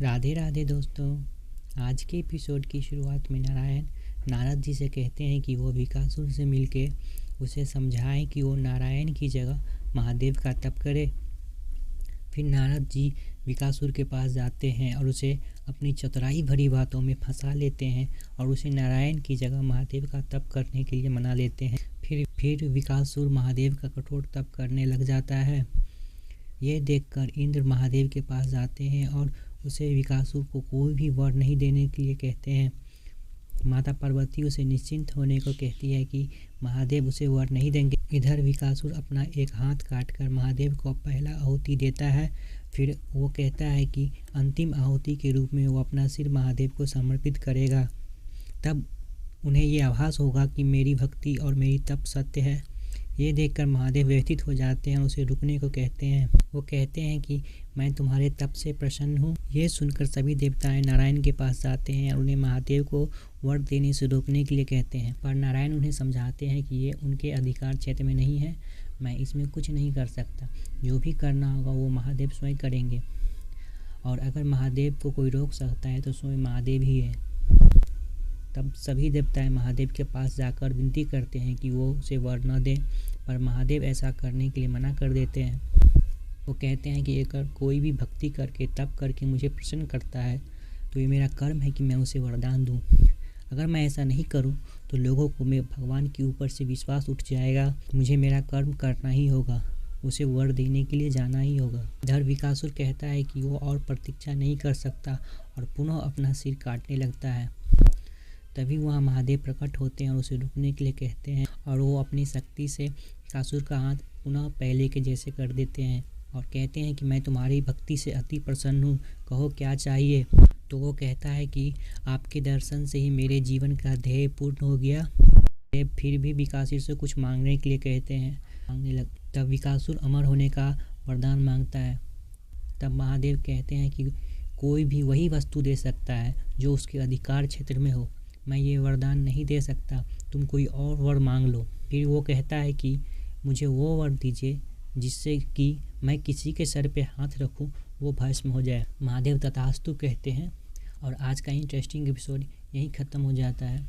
राधे राधे दोस्तों। आज के एपिसोड की शुरुआत में नारायण नारद जी से कहते हैं कि वो विकासुर से मिलके उसे समझाएं कि वो नारायण की जगह महादेव का तप करे। फिर नारद जी विकासुर के पास जाते हैं और उसे अपनी चतुराई भरी बातों में फंसा लेते हैं और उसे नारायण की जगह महादेव का तप करने के लिए मना लेते हैं। फिर विकासुर महादेव का कठोर तप करने लग जाता है। ये देखकर इंद्र महादेव के पास जाते हैं और उसे विकासुर को कोई भी वर नहीं देने के लिए कहते हैं। माता पार्वती उसे निश्चिंत होने को कहती है कि महादेव उसे वर नहीं देंगे। इधर विकासुर अपना एक हाथ काटकर महादेव को पहला आहुति देता है। फिर वो कहता है कि अंतिम आहुति के रूप में वो अपना सिर महादेव को समर्पित करेगा। तब उन्हें ये आभास होगा कि मेरी भक्ति और मेरी तप सत्य है। ये देखकर महादेव व्यथित हो जाते हैं और उसे रुकने को कहते हैं। वो कहते हैं कि मैं तुम्हारे तप से प्रसन्न हूँ। ये सुनकर सभी देवताएं नारायण के पास जाते हैं और उन्हें महादेव को वर देने से रोकने के लिए कहते हैं, पर नारायण उन्हें समझाते हैं कि ये उनके अधिकार क्षेत्र में नहीं है, मैं इसमें कुछ नहीं कर सकता। जो भी करना होगा वो महादेव स्वयं करेंगे, और अगर महादेव को कोई रोक सकता है तो स्वयं महादेव ही है। तब सभी देवताएं महादेव के पास जाकर विनती करते हैं कि वो उसे वर न दें, पर महादेव ऐसा करने के लिए मना कर देते हैं। वो कहते हैं कि अगर कोई भी भक्ति करके तप करके मुझे प्रसन्न करता है तो ये मेरा कर्म है कि मैं उसे वरदान दूं। अगर मैं ऐसा नहीं करूं तो लोगों को मैं भगवान के ऊपर से विश्वास उठ जाएगा। मुझे मेरा कर्म करना ही होगा, उसे वर देने के लिए जाना ही होगा। इधर विकासुर कहता है कि वो और प्रतीक्षा नहीं कर सकता और पुनः अपना सिर काटने लगता है। तभी वहाँ महादेव प्रकट होते हैं और उसे रुकने के लिए कहते हैं, और वो अपनी शक्ति से विकासुर का हाथ पुनः पहले के जैसे कर देते हैं और कहते हैं कि मैं तुम्हारी भक्ति से अति प्रसन्न हूँ, कहो क्या चाहिए। तो वो कहता है कि आपके दर्शन से ही मेरे जीवन का ध्येय पूर्ण हो गया। फिर भी विकासुर से कुछ मांगने के लिए कहते हैं, मांगने लग। तब विकासुर अमर होने का वरदान मांगता है। तब महादेव कहते हैं कि कोई भी वही वस्तु दे सकता है जो उसके अधिकार क्षेत्र में हो, मैं ये वरदान नहीं दे सकता, तुम कोई और वर मांग लो। फिर वो कहता है कि मुझे वो वर दीजिए जिससे कि मैं किसी के सर पे हाथ रखूं वो भस्म हो जाए। महादेव तथास्तु कहते हैं और आज का इंटरेस्टिंग एपिसोड यहीं ख़त्म हो जाता है।